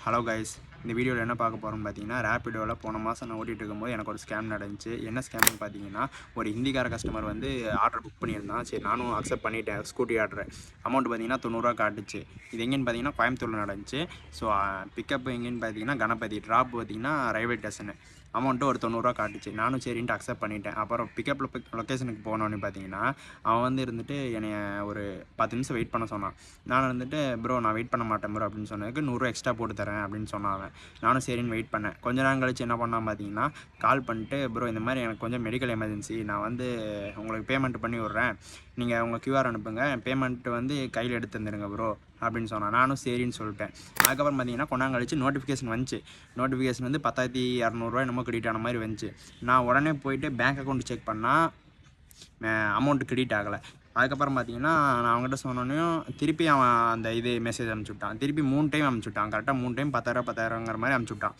Hello guys, இந்த வீடியோவில் என்ன பார்க்க போகிறோம்னு பார்த்தீங்கன்னா, ரேப்பிடோவில் போன மாதம் நான் ஓட்டிகிட்டு இருக்கும்போது எனக்கு ஒரு ஸ்கேம் நடந்துச்சு. என்ன ஸ்கேம்னு பார்த்தீங்கன்னா, ஒரு ஹிந்திக்கார கஸ்டமர் வந்து ஆர்டர் புக் பண்ணியிருந்தான். சரி, நானும் அக்செப்ட் பண்ணிட்டேன். ஸ்கூட்டி ஆர்டர் அமௌண்ட் பார்த்தீங்கன்னா ₹90 காட்டுச்சு. இது எங்கேன்னு பார்த்தீங்கன்னா கோயம்புத்தூரில் நடந்துச்சு. ஸோ பிக்கப் எங்கேன்னு பார்த்தீங்கன்னா கணபதி, ட்ராப் பார்த்தீங்கன்னா ரயில்வே ஸ்டேஷனு. அமௌண்ட்டு ஒரு ₹90 காட்டுச்சு. நானும் சரின்ட்டு அக்செப்ட் பண்ணிட்டேன். அப்புறம் பிக்கப் லொக்கேஷனுக்கு போனோன்னு பார்த்தீங்கன்னா, அவன் வந்து இருந்துட்டு என்னைய ஒரு 10 நிமிஷம் வெயிட் பண்ண சொன்னான். நான் வந்துட்டு ப்ரோ நான் வெயிட் பண்ண மாட்டேன் ப்ரோ அப்படின்னு சொன்னதுக்கு ₹100 எக்ஸ்ட்ரா போட்டு தரேன் அப்படின்னு சொன்னான் அவன். நானும் சரின்னு வெயிட் பண்ணேன். கொஞ்ச நேரம் கழிச்சு என்ன பண்ணான் பார்த்தீங்கன்னா, கால் பண்ணிட்டு ப்ரோ இந்த மாதிரி எனக்கு கொஞ்சம் மெடிக்கல் எமர்ஜென்சி, நான் வந்து உங்களுக்கு பேமெண்ட் பண்ணி விட்றேன், நீங்கள் உங்கள் QR அனுப்புங்க, பேமெண்ட்டு வந்து கையில் எடுத்து தந்துடுங்க ப்ரோ அப்படின்னு சொன்னான். நானும் சரின்னு சொல்லிட்டேன். அதுக்கப்புறம் பார்த்தீங்கன்னா கொஞ்ச நேரம் கழிச்சு நோட்டிஃபிகேஷன் வந்துச்சு. நோட்டிஃபிகேஷன் வந்து 10,200 என்னமோ கிரெடிட் ஆன மாதிரி வந்துச்சு. நான் உடனே போயிட்டு பேங்க் அக்கௌண்ட் செக் பண்ணால் அமௌண்ட் கிரெடிட் ஆகலை. அதுக்கப்புறம் பார்த்தீங்கன்னா நான் அவங்ககிட்ட சொன்னோன்னையும் திருப்பி அவன் அந்த இது மெசேஜ் அனுப்பிச்சி விட்டான். திருப்பி 3 டைம் அனுப்பிச்சி விட்டான். கரெக்டாக 3 டைம் 10,000 மாதிரி அனுப்பிச்சி விட்டான்.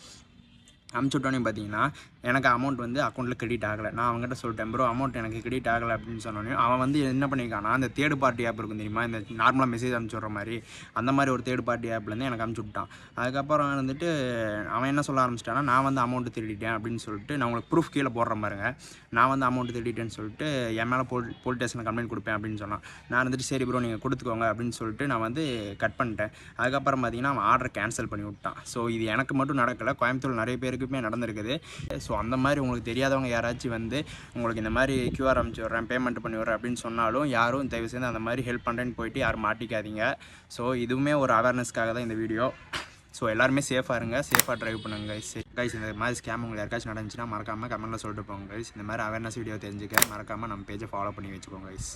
அனுப்பிச்சி விட்டோன்னே பார்த்தீங்கன்னா எனக்கு அமௌண்ட் வந்து அக்கௌண்ட்டில் கிரெடிட் ஆகலை. நான் அவங்ககிட்ட சொல்லிட்டேன் ப்ரோ அமௌண்ட் எனக்கு கிரெடிட் ஆகலை அப்படின்னு சொன்னோன்னே அவன் வந்து என்ன பண்ணியிருக்கானா, அந்த தேர்ட் பார்ட்டி ஆப் இருக்கும் தெரியுமா, இந்த நார்மலாக மெசேஜ் அனுப்பிச்சி விட்ற மாதிரி அந்த மாதிரி ஒரு தேர்ட் பார்ட்டி ஆப்லேருந்து எனக்கு அனுப்பிச்சி விட்டான். அதுக்கப்புறம் வந்துட்டு அவன் என்ன சொல்ல ஆரம்பிச்சிட்டானா, நான் வந்து அமௌண்ட்டு திருடிட்டேன் அப்படின்னு சொல்லிட்டு, நான் உங்களுக்கு ப்ரூஃப் கீழே போடுற பாருங்க, நான் வந்து அமௌண்ட்டு திருடிட்டேன்னு சொல்லிட்டு என் மேலே போலீஸ் ஸ்டேஷனில் கம்ப்ளைண்ட் கொடுப்பேன் அப்படின்னு சொன்னான். நான் வந்துட்டு சரி ப்ரோ நீங்கள் கொடுத்துக்கோங்க அப்படின்னு சொல்லிட்டு நான் வந்து கட் பண்ணிட்டேன். அதுக்கப்புறம் பார்த்தீங்கன்னா அவன் ஆர்டர் கேன்சல் பண்ணி விட்டான். ஸோ இது எனக்கு மட்டும் நடக்கலை, கோயம்புத்தூர் நிறைய பேருக்குமே நடந்திருக்குது. ஸோ அந்த மாதிரி உங்களுக்கு தெரியாதவங்க யாராச்சும் வந்து உங்களுக்கு இந்த மாதிரி QR அனுப்பிச்சி விட்றேன், பேமெண்ட் பண்ணி விட்றேன் அப்படின்னு சொன்னாலும் யாரும் தயவு செய்து அந்த மாதிரி ஹெல்ப் பண்ணுறேன்னு போயிட்டு யாரும் மாட்டிக்காதீங்க. ஸோ இதுவுமே ஒரு அவேர்னஸ்க்காக தான் இந்த வீடியோ. ஸோ எல்லாருமே சேஃபாக இருங்க, சேஃபாக ட்ரைவ் பண்ணுங்க கைஸ். இந்த மாதிரி ஸ்கேம் உங்களுக்கு யாருக்காச்சும் நடந்துச்சுன்னா மறக்காமல் கமெண்ட்டில் சொல்லிட்டு போங்க கைஸ். இந்த மாதிரி அவேர்னஸ் வீடியோ தெரிஞ்சுக்க மறக்காமல் நம்ம பேஜை ஃபாலோ பண்ணி வச்சுக்கோங்க கைஸ்.